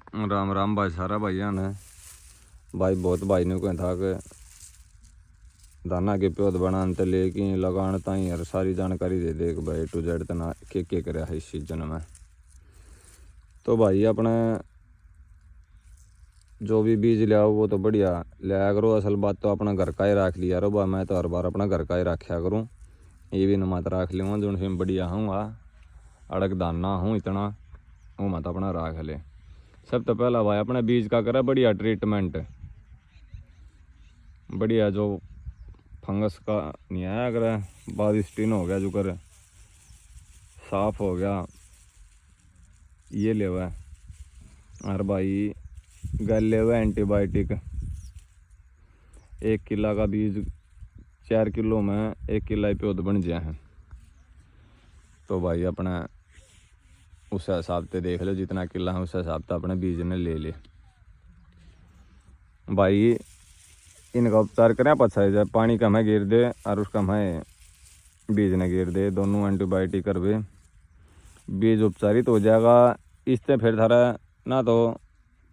राम राम भाई सारा भाइयों ने भाई बहुत भाई ने कहा था कि दाना के प्योद बनाने ते लेके लगान ताई यार सारी जानकारी दे दे कि भाई टू जेड तना के करे है इस सीजन में। तो भाई अपने जो भी बीज ले आओ वो तो बढ़िया ले आया करो। असल बात तो अपना घर का ही रख लिया रो। मैं तो हर बार अपना घर का ही रखा करूँ। ये भी न मत रख लूँगा जो फिर बढ़िया हूँगा अड़क दाना हूँ इतना वो मत अपना रख ले। सब तो पहला भाई अपने बीज का करे बढ़िया ट्रीटमेंट, बढ़िया जो फंगस का नहीं आया अगर बाद स्टीन हो गया जो कर साफ हो गया ये ले हुआ और भाई गल ले हुआ एंटीबायोटिक। 1 किलो का बीज 4 किलो में 1 किलो प्योद बन गया है। तो भाई अपना उस हिसाब से देख लो जितना किला है उस हिसाब से अपने बीज ने ले ले। भाई इनका उपचार करें पछा जाए पानी का मैं गिर दे और उसका मैं बीज ने गिर दे दोनों एंटीबायोटिक करवे बीज उपचारित हो जाएगा। इससे फिर थारा ना तो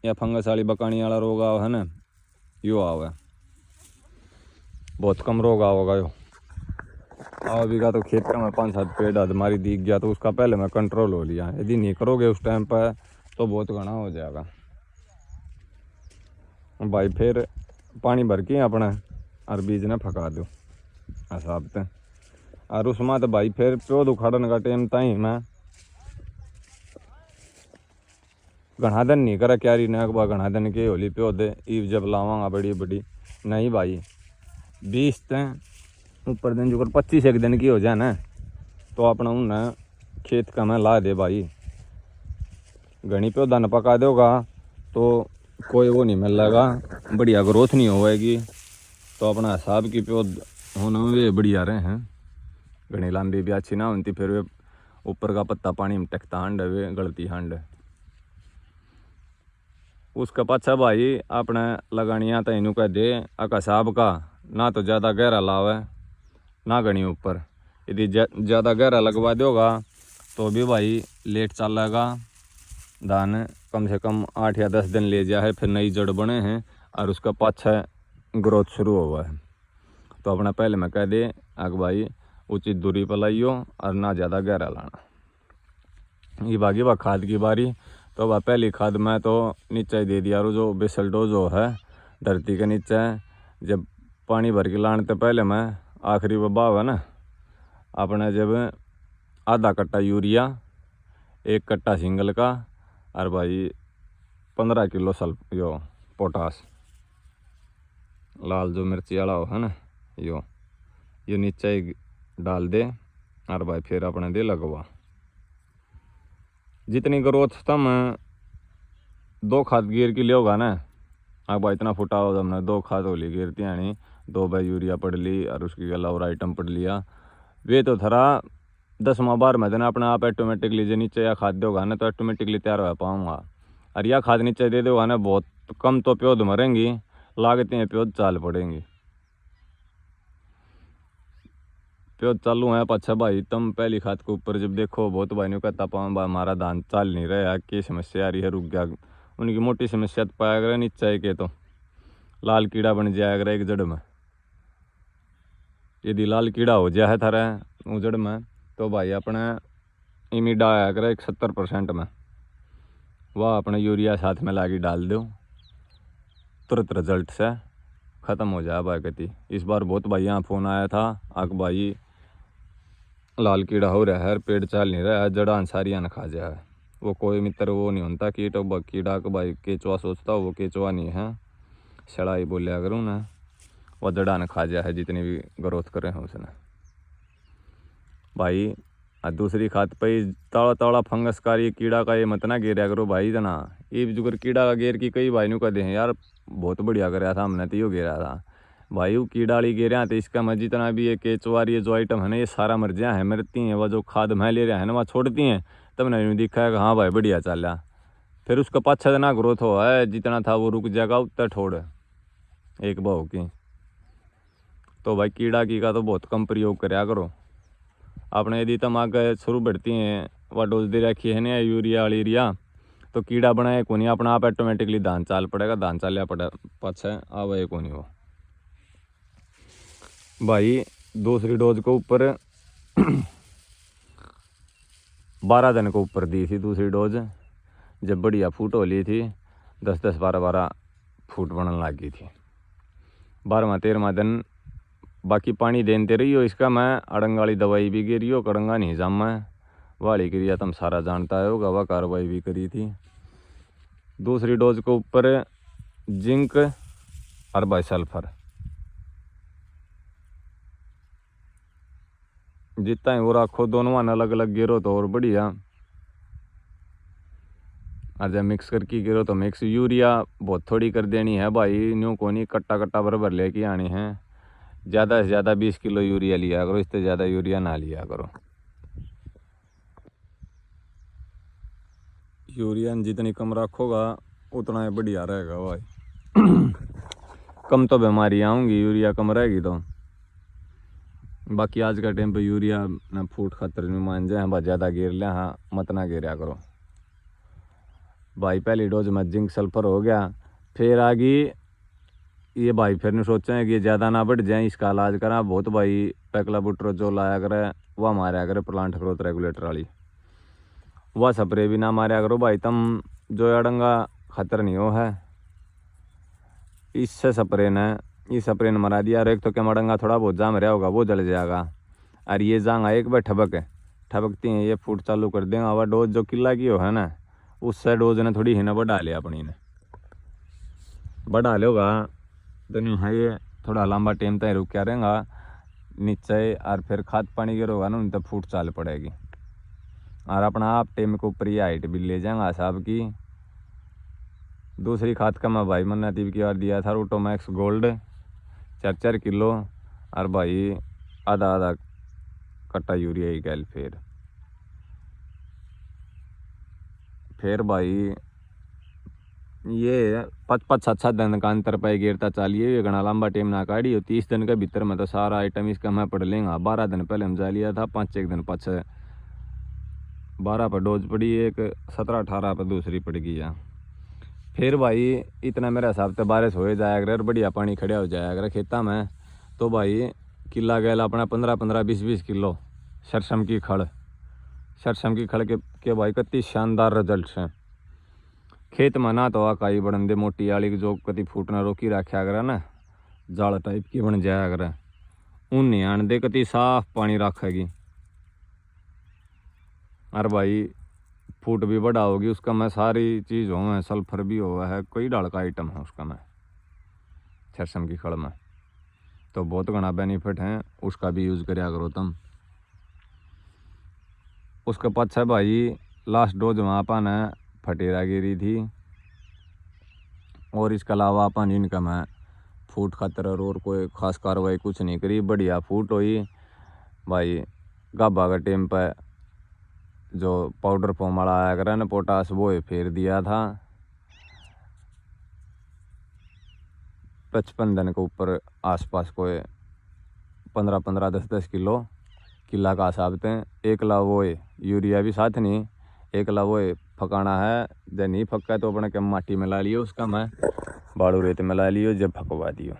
या फंगस वाली बकानी वाला रोग आओ है ना यो आवे बहुत कम रोग आओगा यो आओ भी का तो खेत का मैं 5-7 पेड़ हमारी दिख गया तो उसका पहले मैं कंट्रोल हो लिया। यदि नहीं करोगे उस टाइम पर तो बहुत घना हो जाएगा। भाई फिर पानी भर के अपना और बीज ने फका दो हिसाब से और उसमें तो भाई फिर प्योद उखाड़ने का टाइम ताई मैं घना दिन नहीं करा क्यारी ने घना दिन के होली प्योद ईव जब लावांगा बड़ी बड़ी नहीं भाई 20 ऊपर दिन जो 25 दिन की हो जाए ना तो अपना उन्हें खेत का मैं ला दे भाई। घनी प्योदा न पका दोगा तो कोई वो नहीं मिलेगा बढ़िया ग्रोथ नहीं होएगी। तो अपना हिसाब की प्योद होना वे बढ़िया रहे हैं। घनी लंबी भी अच्छी ना होती फिर वे ऊपर का पत्ता पानी में टकता हंड वे गलती हंड उसका पाछा भाई अपने लगानिया तो इनू कह दे अका हिसाब का ना तो ज़्यादा गहरा लावे ना घनी ऊपर। यदि ज़्यादा गहरा लगवा दोगा तो भी भाई लेट चलेगा। धान कम से कम 8 या 10 दिन ले जा है फिर नई जड़ बने हैं और उसका पाछा ग्रोथ शुरू हुआ है। तो अपना पहले मैं कह दे अग भाई उचित दूरी पर लाइयो और ना ज़्यादा गहरा लाना। ये बाकी वह खाद की बारी तो वह पहली खाद मैं तो नीचे ही दे दिया जो बेसल डोज जो है धरती के नीचे जब पानी भर के लाने तो पहले मैं आखिरी बहाव है ना अपने जब आधा कट्टा यूरिया 1 कट्टा सिंगल का और भाई 15 किलो सल्फ यो पोटास लाल जो मिर्ची वाला हो है ना यो नीचे ही डाल दे और भाई फिर अपने दे लगवा। जितनी ग्रोथ तुम 2 खाद गिर की लियोगा ना अब भाई इतना फुटा हो हमने 2 खाद होली गिरती यानी 2 भाई यूरिया पड़ ली और उसकी गला और आइटम पड़ लिया वे तो थरा 10वां बार में देना अपने आप ऑटोमेटिकली जो नीचे या खाद दोगा ना तो ऑटोमेटिकली तैयार हो पाऊँगा। और यह खाद नीचे दे दोगा ना बहुत कम तो प्योद मरेंगी लागतें प्योद चाल पड़ेंगी। प्योद चालू है अच्छा भाई तुम पहली खाद के ऊपर जब देखो बहुत भाई ने कहता पाऊँ हमारा धान चाल नहीं रहा क्या समस्या आ रही है रुक गया उनकी मोटी समस्या तो पाया करे नीचे के तो लाल कीड़ा बन जाया करे एक जड़ में। यदि लाल कीड़ा हो जाए है थारा जड़ में तो भाई अपने इमिडा आया करे 70% में वह अपने यूरिया साथ में लागी डाल दो तुरंत रिजल्ट से ख़त्म हो जाए भाई कहती। इस बार बहुत भाई यहाँ फ़ोन आया था आग भाई लाल कीड़ा हो रहा है पेड़ चाल नहीं रहा है जड़ा सारिया न खा जाए। वो कोई मित्र वो नहीं होता कीट कीड़ा का भाई केचुआ सोचता वो केचुआ नहीं है सड़ाई बोलिया करूँ ना वह जड़ा न खा जाए है जितनी भी ग्रोथ करे हैं उसने भाई। दूसरी खाद पे ताड़ा ताड़ा फंगस का ये कीड़ा का ये मत ना गिरा करो भाई जना ये जुगर कीड़ा का गेर की कई भाई नु कहते हैं यार बहुत बढ़िया कराया था हमने तो यो गिरा था भाई वो कीड़ा वाली गिरा तो इसका मैं जितना भी ये केचुआर ये जो आइटम है ना ये सारा मर जाए है मरती हैं वह जो खाद मैं ले रहा है ना वह छोड़ती हैं तब ना यूँ दिखा है कि हाँ भाई बढ़िया चल रहा फिर उसका पाछा जना ग्रोथ हुआ है जितना था वो रुक जाएगा उतना छोड़ एक बहो की। तो भाई कीड़ा की का तो बहुत कम प्रयोग कराया करो अपने यदि तुम आगे शुरू बढ़ती हैं वह डोज दे रखी है ना यूरिया वाली एरिया तो कीड़ा बनाए को नहीं, अपना आप ऑटोमेटिकली धान चाल पड़ेगा, धान चालिया पड़े पाछे आवे को नहीं वो। भाई दूसरी डोज के ऊपर 12 दिन के ऊपर दी थी दूसरी डोज, जब बढ़िया फूट हो ली थी, 10-10, 12-12 फूट बनने लगी थी। 12वां-13वां दिन बाकी पानी देते रही हो इसका, मैं अड़ंग वाली दवाई भी गिरी हो, कड़ंगा नहीं जामा वाली क्रिया तुम सारा जानता है होगा, वह कार्रवाई भी करी थी। दूसरी डोज के ऊपर जिंक और भाई सल्फर जितना ही वो रखो, दोनों अलग अलग गिरो तो और बढ़िया। और जब मिक्स करके गिरो तो मिक्स, यूरिया बहुत थोड़ी कर देनी है भाई, न्यू को नहीं कट्टा कट्टा बराबर लेके आनी है। ज़्यादा से ज़्यादा 20 किलो यूरिया लिया करो, इससे ज़्यादा यूरिया ना लिया करो। यूरिया जितनी कम रखोगा उतना ही बढ़िया रहेगा भाई। कम तो बीमारियाँ आऊँगी यूरिया कम रहेगी तो। बाकी आज का टाइम पे यूरिया ना फूट खातर नहीं मान जाए, भाई ज़्यादा गिर लिया, हाँ मत ना गिरा करो भाई। पहली डोज में जिंक सल्फर हो गया, फिर आगे ये भाई फिर नहीं सोचें कि ज़्यादा ना बढ़ जाए, इसका इलाज करा बहुत भाई। पैकला बुट्रो जो लाया करे वह मारा करे, प्लांट ग्रोथ रेगुलेटर वाली, वह स्प्रे भी ना मारा करो भाई तुम, जो अड़ंगा खतर नहीं हो है। इससे स्प्रे ने इस स्प्रे ने मरा दिया। और एक तो क्या मड़ंगा थोड़ा बहुत जाम रहा होगा वो जल जाएगा, और ये जांगा एक बार ठबकती हैं ये फूट चालू कर देगा। वह डोज जो किला की हो है ना, उससे डोज ने थोड़ी हिना बढ़ा लिया, अपनी ने बढ़ा लोगा तो नहीं है, ये थोड़ा लंबा टाइम तक रुक क्या रहेगा नीचे, और फिर खाद पानी गिरोगा ना तो फूट चाल पड़ेगी। और अपना आप टाइम के ऊपर ये हाइट भी ले जाएगा साहब की। दूसरी खाद का मैं भाई मैंने तीब की बार दिया था रूटोमैक्स गोल्ड 4-4 किलो, और भाई आधा कट्टा यूरिया ही गैल। फिर भाई ये 5-5-7 दिन का अंतर पे गिरता चालिए, ये घना लंबा टाइम ना काढ़ी हो। 30 दिन के भीतर में तो सारा आइटम इसका मैं पढ़ लेंगा। 12 दिन पहले हम जा लिया था, 5-1 दिन पाछे 12 पर डोज पड़ी, एक 17-18 पर दूसरी पड़ गई है। फिर भाई इतना मेरे हिसाब से बारिश हो जाया करे और बढ़िया पानी खड़ा हो जाया करे खेता में, तो भाई किला गैल अपना 15-15, 20-20 किलो सरसम की खड़ के भाई कति शानदार रिजल्ट हैं खेत में। ना तो आकाई बढ़न दे मोटी आली जो कति फूटना रोकी रखा करे ना, जाल टाइप की बन जाया करे, उन नहीं आन दे, कति साफ पानी रखेगी। और भाई फूट भी बड़ा होगी उसका, मैं सारी चीज़ हो सल्फर भी हुआ है, कई डाल का आइटम है उसका मैं सरसम की खड़ में, तो बहुत घना बेनिफिट है, उसका भी यूज़ कराया करो तुम। उसके पाछे भाई लास्ट डोज वहाँ अपन फटेरा गिरी थी, और इसके अलावा अपन इनका मैं फूट खातर और कोई खास कार्रवाई कुछ नहीं करी। बढ़िया फूट हुई भाई। गाभा के टाइम पर जो पाउडर फॉर्म वाला आया करे ना पोटास, वो फेर दिया था। 55 दिन के ऊपर आसपास कोई 15-15, 10-10 किलो किला का हिसाब थे। एक ला वो यूरिया भी साथ नहीं, एक ला वो फकाना है, जब नहीं फक्का तो अपने के माटी मिला लियो, उसका मैं बाड़ू रेत मिला लियो, जब फकवा दियो।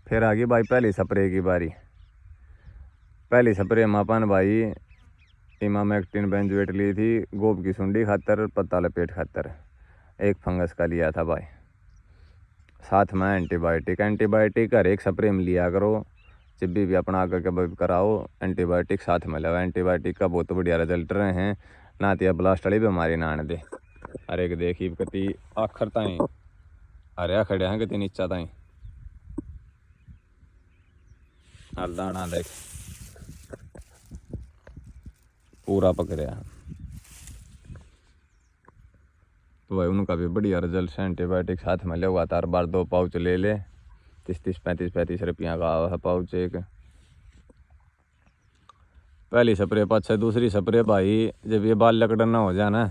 फिर आगे भाई पहली स्प्रे की बारी। पहली स्प्रे में अपन भाई इमामेक्टिन बेंजोएट ली थी, गोब की सुंडी खातर, पत्ता लपेट खातर, एक फंगस का लिया था भाई। साथ में एंटीबायोटिक हर एक स्प्रे में लिया करो, जब भी अपना आगे के कराओ एंटीबायोटिक साथ में लगा। एंटीबायोटिक का बहुत बढ़िया रिजल्ट रहे हैं, ना तो ब्लास्ट वाली बीमारी ना आने दे। अरे एक देखी कति आखिर ताई अरे खड़े हैं कति नीचा ताई, हर दाना देख पूरा पकड़िया। तो भाई उनका भी बढ़िया रिजल्ट है। एंटीबायोटिक साथ में ले हुआ था, हर बार 2 पाउच ले ले, 30-30, 35-35 रुपया का है पाउच एक। पहली स्प्रे पाछे दूसरी स्प्रे भाई, जब ये बाल लकड़न ना हो जाए ना,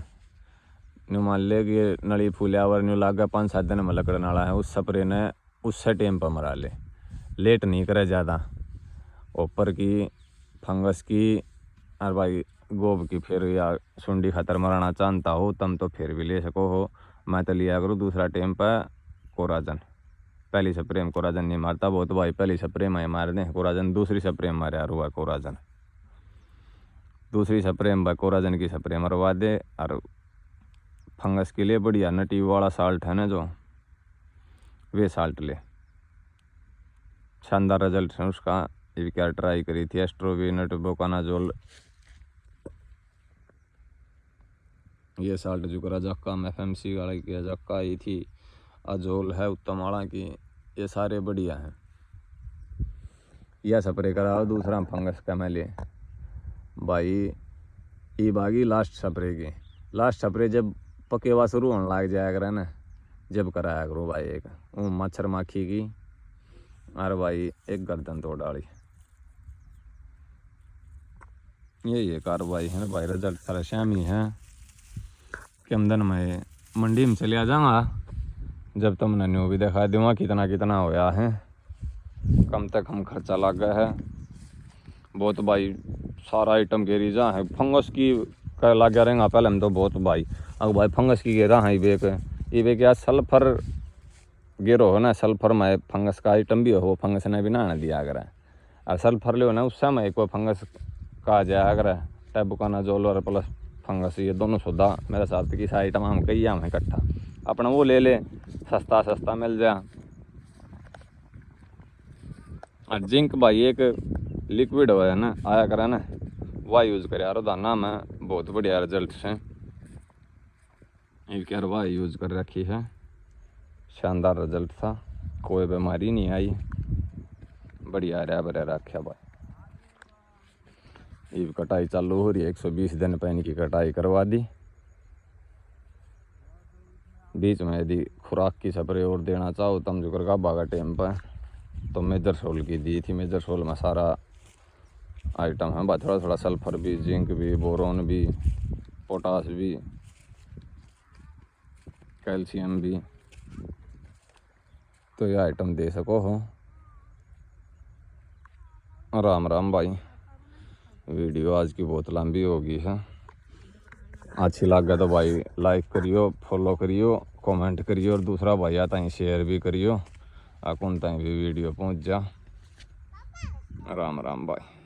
न्यू मान ले कि ये नली फूलिया और न्यू लागा 5-7 दिन में लकड़न वाला है, उस स्प्रे ने उससे टाइम पर मरा ले, लेट नहीं करे ज़्यादा। ऊपर की फंगस की और भाई गोब की फिर या सुंडी खतर मराना चाहता हो तम तो फिर भी ले सको हो। मैं तो लिया करूँ दूसरा टाइम पर कोराजन। पहली स्प्रे में कोराजन नहीं मारता बहुत भाई, पहली स्प्रे में मार दें कोराजन, दूसरी स्प्रे में मारे यार हुआ कोराजन, दूसरी स्प्रे में कोराजन की स्प्रे मरवा दे। और फंगस के लिए बढ़िया नटी वाला साल्ट है ना जो, वे साल्ट ले, शानदार रिजल्ट है उसका। ये क्या ट्राई करी थी एस्ट्रोविनट बोकानाजोल, ये साल्ट जो करा जक्का में FMC वाला की जक्का आई थी, अजोल है उत्तम वाला की, ये सारे बढ़िया हैं। यह स्प्रे कराओ दूसरा फंगस का मैं ले भाई। ये बागी लास्ट स्प्रे की, लास्ट स्प्रे जब पकेवा शुरू होने लग जाया करे ना, जब कराया करो भाई। एक मच्छर माखी की और भाई एक गर्दन तोड़ डाली, ये कार्रवाई है ना भाई। रिजल्ट सारा शाम ही है कि आमदन में मंडी में चले आ जाऊँगा जब तुमने न्यू भी दिखा दूँगा कितना कितना होया है, कम से कम खर्चा लग गया है बहुत भाई। सारा आइटम घेरी जा है, फंगस की कर लग गया रहेगा पहले हम तो बहुत भाई। अब भाई फंगस की घेरा है ये क्या सल्फर गेरो हो ना, सल्फर में फंगस का आइटम भी हो, फंगस ने भी ना दिया अगर और सल्फर ले ना उस समय कोई फंगस का जाया अगर टेबुकानाजोल और प्लस फंगस ये दोनों सौदा मेरे साथ की आइटम हम कही हम इकट्ठा अपना वो ले ले, सस्ता सस्ता मिल जा। और जिंक भाई एक लिक्विड है ना आया करा ना, वह यूज़ करे यार दाना में बहुत बढ़िया रिजल्ट है। एक यार वह यूज़ कर रखी है, शानदार रिजल्ट था, कोई बीमारी नहीं आई, बढ़िया रहा बढ़िया रखा भाई। ये कटाई चालू हो रही है, 120 दिन पे इनकी कटाई करवा दी। बीच में यदि खुराक की स्प्रे और देना चाहो तम जो कर गाबा का टाइम पर तो मेजर सोल की दी थी। मेजर सोल में सारा आइटम है भाई, थोड़ा थोड़ा सल्फर भी, जिंक भी, बोरोन भी, पोटास भी, कैल्शियम भी, तो ये आइटम दे सको हो। राम राम भाई, वीडियो आज की बहुत लंबी होगी है, अच्छी लगे तो भाई लाइक करियो, फॉलो करियो, कमेंट करियो और दूसरा भाई आता ही शेयर भी करियो, अकुन तक भी वीडियो पहुँच जा। राम राम भाई।